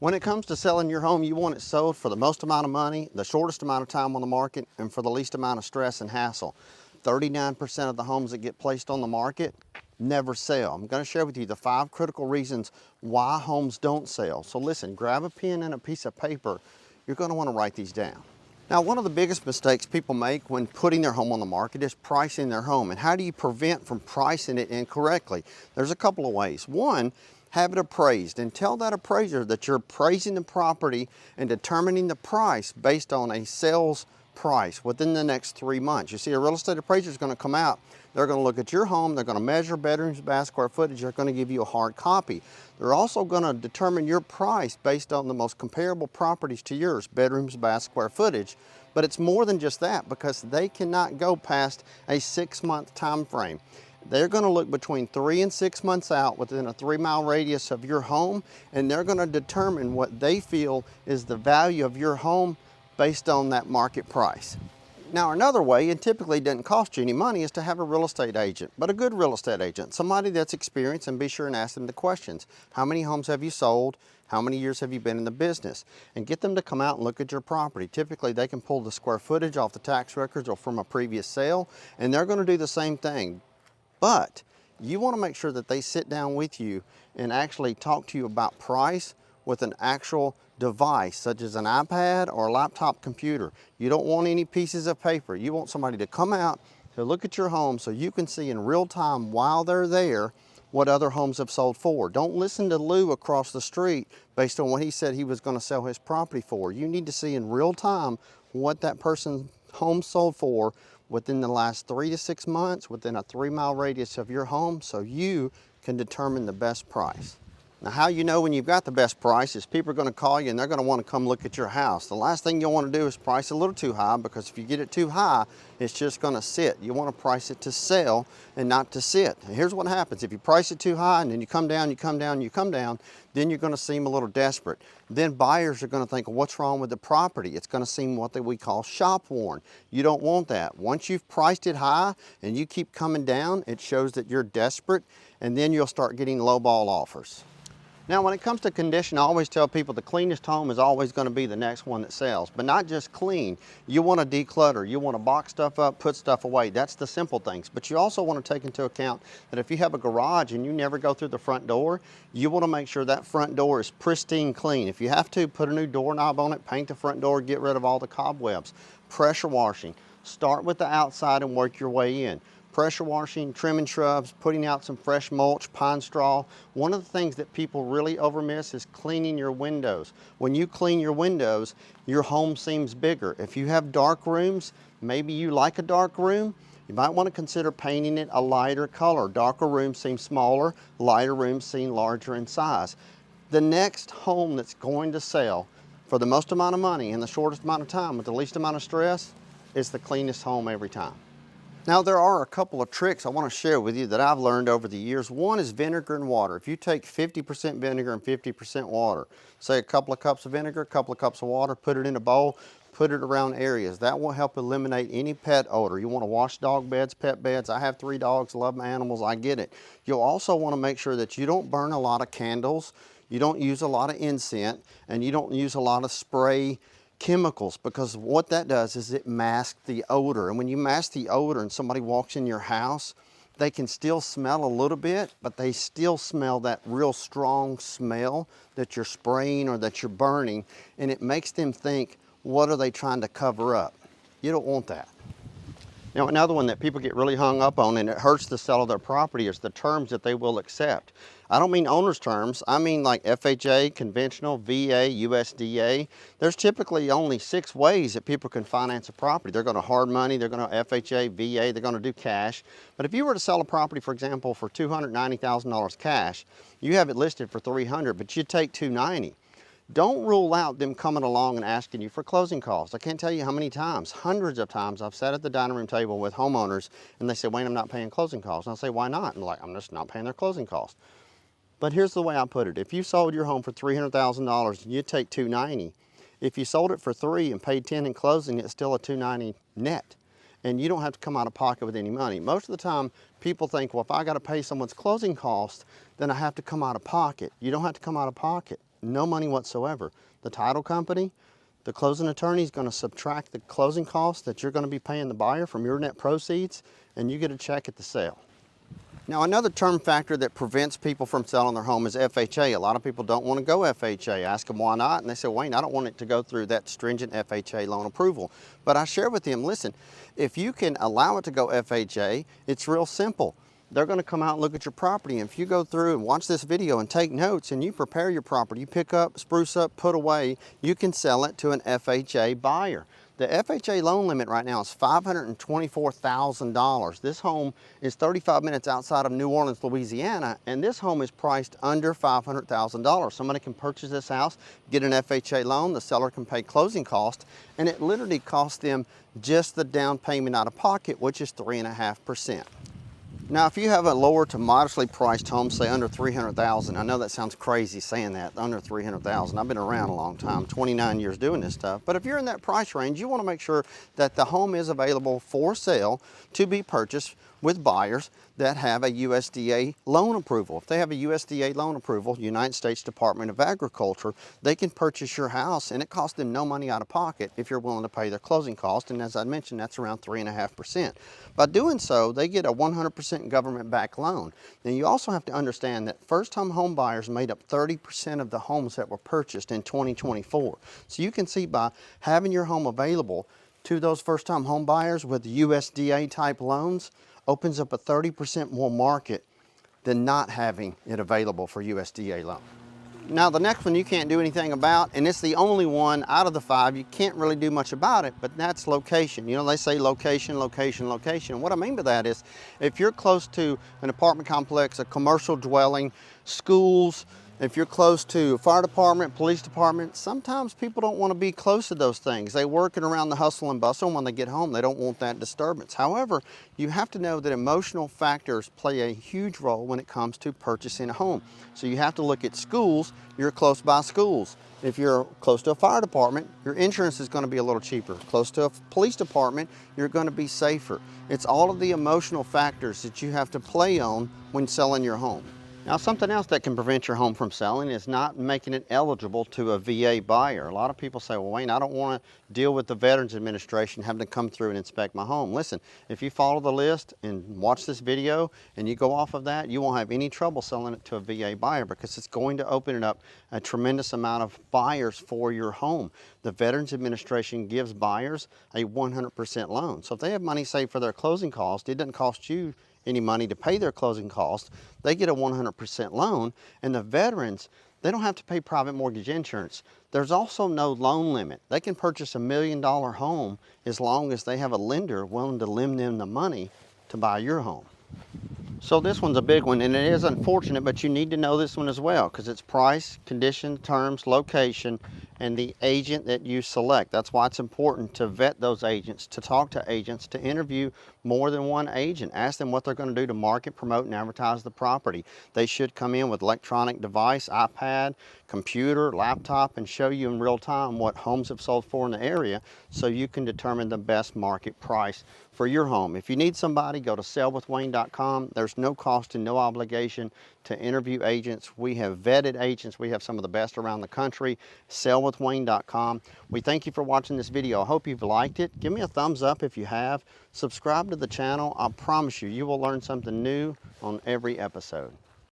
When it comes to selling your home, you want it sold for the most amount of money, the shortest amount of time on the market, and for the least amount of stress and hassle. 39% of the homes that get placed on the market never sell. I'm going to share with you the 5 critical reasons why homes don't sell. So listen, grab a pen and a piece of paper. You're going to want to write these down. Now, one of the biggest mistakes people make when putting their home on the market is pricing their home. And how do you prevent from pricing it incorrectly? There's a couple of ways. One, have it appraised and tell that appraiser that you're appraising the property and determining the price based on a sales price within the next 3 months. You see, a real estate appraiser is going to come out, they're going to look at your home, they're going to measure bedrooms, bath, square footage, they're going to give you a hard copy. They're also going to determine your price based on the most comparable properties to yours, bedrooms, bath, square footage. But it's more than just that, because they cannot go past a 6-month time frame. They're going to look between 3 and 6 months out within a 3-mile radius of your home, and they're going to determine what they feel is the value of your home based on that market price. Now, another way, and typically doesn't cost you any money, is to have a real estate agent, but a good real estate agent, somebody that's experienced, and be sure and ask them the questions. How many homes have you sold? How many years have you been in the business? And get them to come out and look at your property. Typically, they can pull the square footage off the tax records or from a previous sale, and they're going to do the same thing. But you want to make sure that they sit down with you and actually talk to you about price with an actual device, such as an iPad or a laptop computer. You don't want any pieces of paper. You want somebody to come out to look at your home so you can see in real time while they're there what other homes have sold for. Don't listen to Lou across the street based on what he said he was going to sell his property for. You need to see in real time what that person's home sold for within the last 3 to 6 months, within a 3-mile radius of your home, so you can determine the best price. Now, how you know when you've got the best price is people are going to call you and they're going to want to come look at your house. The last thing you'll want to do is price a little too high, because if you get it too high, it's just going to sit. You want to price it to sell and not to sit. And here's what happens. If you price it too high and then you come down, you come down, you come down, then you're going to seem a little desperate. Then buyers are going to think, well, what's wrong with the property? It's going to seem what we call shop worn. You don't want that. Once you've priced it high and you keep coming down, it shows that you're desperate, and then you'll start getting lowball offers. Now, when it comes to condition, I always tell people the cleanest home is always going to be the next one that sells, but not just clean. You want to declutter. You want to box stuff up, put stuff away. That's the simple things. But you also want to take into account that if you have a garage and you never go through the front door, you want to make sure that front door is pristine clean. If you have to, put a new doorknob on it, paint the front door, get rid of all the cobwebs. Pressure washing. Start with the outside and work your way in. Pressure washing, trimming shrubs, putting out some fresh mulch, pine straw. One of the things that people really overmiss is cleaning your windows. When you clean your windows, your home seems bigger. If you have dark rooms, maybe you like a dark room, you might want to consider painting it a lighter color. Darker rooms seem smaller, lighter rooms seem larger in size. The next home that's going to sell for the most amount of money in the shortest amount of time with the least amount of stress is the cleanest home every time. Now, there are a couple of tricks I want to share with you that I've learned over the years. One is vinegar and water. If you take 50% vinegar and 50% water, say a couple of cups of vinegar, a couple of cups of water, put it in a bowl, put it around areas. That will help eliminate any pet odor. You want to wash dog beds, pet beds. I have 3 dogs, love my animals, I get it. You'll also want to make sure that you don't burn a lot of candles, you don't use a lot of incense, and you don't use a lot of spray chemicals, because what that does is it masks the odor. And when you mask the odor and somebody walks in your house, they can still smell a little bit, but they still smell that real strong smell that you're spraying or that you're burning, and it makes them think, what are they trying to cover up? You don't want that. Now, another one that people get really hung up on, and it hurts the sale of their property, is the terms that they will accept. I don't mean owner's terms. I mean like FHA, conventional, VA, USDA. There's typically only 6 ways that people can finance a property. They're going to hard money, they're going to FHA, VA, they're going to do cash. But if you were to sell a property, for example, for $290,000 cash, you have it listed for $300,000, but you take $290,000. Don't rule out them coming along and asking you for closing costs. I can't tell you how many times, hundreds of times, I've sat at the dining room table with homeowners and they say, Wayne, I'm not paying closing costs. And I say, why not? And they're like, I'm just not paying their closing costs. But here's the way I put it. If you sold your home for $300,000 and you take $290,000, if you sold it for $300,000 and paid $10,000 in closing, it's still a $290,000 net. And you don't have to come out of pocket with any money. Most of the time, people think, well, if I got to pay someone's closing costs, then I have to come out of pocket. You don't have to come out of pocket. no money whatsoever. The title company, the closing attorney is going to subtract the closing costs that you're going to be paying the buyer from your net proceeds, and you get a check at the sale. Now, another term factor that prevents people from selling their home is FHA. A lot of people don't want to go FHA. Ask them why not, and they say, Wayne, I don't want it to go through that stringent FHA loan approval. But I share with them, listen, if you can allow it to go FHA, it's real simple. They're going to come out and look at your property. And if you go through and watch this video and take notes and you prepare your property, you pick up, spruce up, put away, you can sell it to an FHA buyer. The FHA loan limit right now is $524,000. This home is 35 minutes outside of New Orleans, Louisiana, and this home is priced under $500,000. Somebody can purchase this house, get an FHA loan, the seller can pay closing costs, and it literally costs them just the down payment out of pocket, which is 3.5%. Now, if you have a lower to modestly priced home, say under $300,000, I know that sounds crazy saying that, under $300,000. I've been around a long time, 29 years doing this stuff. But if you're in that price range, you want to make sure that the home is available for sale to be purchased with buyers that have a USDA loan approval. If they have a USDA loan approval, United States Department of Agriculture, they can purchase your house and it costs them no money out of pocket if you're willing to pay their closing cost. And as I mentioned, that's around 3.5%. By doing so, they get a 100% government-backed loan. Now, you also have to understand that first-time home buyers made up 30% of the homes that were purchased in 2024. So you can see by having your home available to those first-time home buyers with USDA type loans opens up a 30% more market than not having it available for USDA loan. Now, the next one you can't do anything about, and it's the only one out of the 5 you can't really do much about it, but that's location. You know, they say location, location, location. What I mean by that is if you're close to an apartment complex, a commercial dwelling, schools, if you're close to a fire department, police department, sometimes people don't want to be close to those things. They working around the hustle and bustle, and when they get home, they don't want that disturbance. However, you have to know that emotional factors play a huge role when it comes to purchasing a home. So you have to look at schools. You're close by schools. If you're close to a fire department, your insurance is going to be a little cheaper. Close to a police department, you're going to be safer. It's all of the emotional factors that you have to play on when selling your home. Now, something else that can prevent your home from selling is not making it eligible to a VA buyer. A lot of people say, well, Wayne, I don't want to deal with the Veterans Administration having to come through and inspect my home. Listen, if you follow the list and watch this video and you go off of that, you won't have any trouble selling it to a VA buyer because it's going to open it up a tremendous amount of buyers for your home. The Veterans Administration gives buyers a 100% loan. So if they have money saved for their closing cost, it doesn't cost you any money to pay their closing costs. They get a 100% loan, and the veterans, they don't have to pay private mortgage insurance. There's also no loan limit. They can purchase $1 million home as long as they have a lender willing to lend them the money to buy your home. So this one's a big one, and it is unfortunate, but you need to know this one as well because it's price, condition, terms, location, and the agent that you select. That's why it's important to vet those agents, to talk to agents, to interview more than one agent. Ask them what they're going to do to market, promote, and advertise the property. They should come in with electronic device, iPad, computer, laptop, and show you in real time what homes have sold for in the area so you can determine the best market price for your home. If you need somebody, go to sellwithwayne.com. There's no cost and no obligation to interview agents. We have vetted agents. We have some of the best around the country. Sellwithwayne.com. We thank you for watching this video. I hope you've liked it. Give me a thumbs up if you have. Subscribe to the channel. I promise you, you will learn something new on every episode.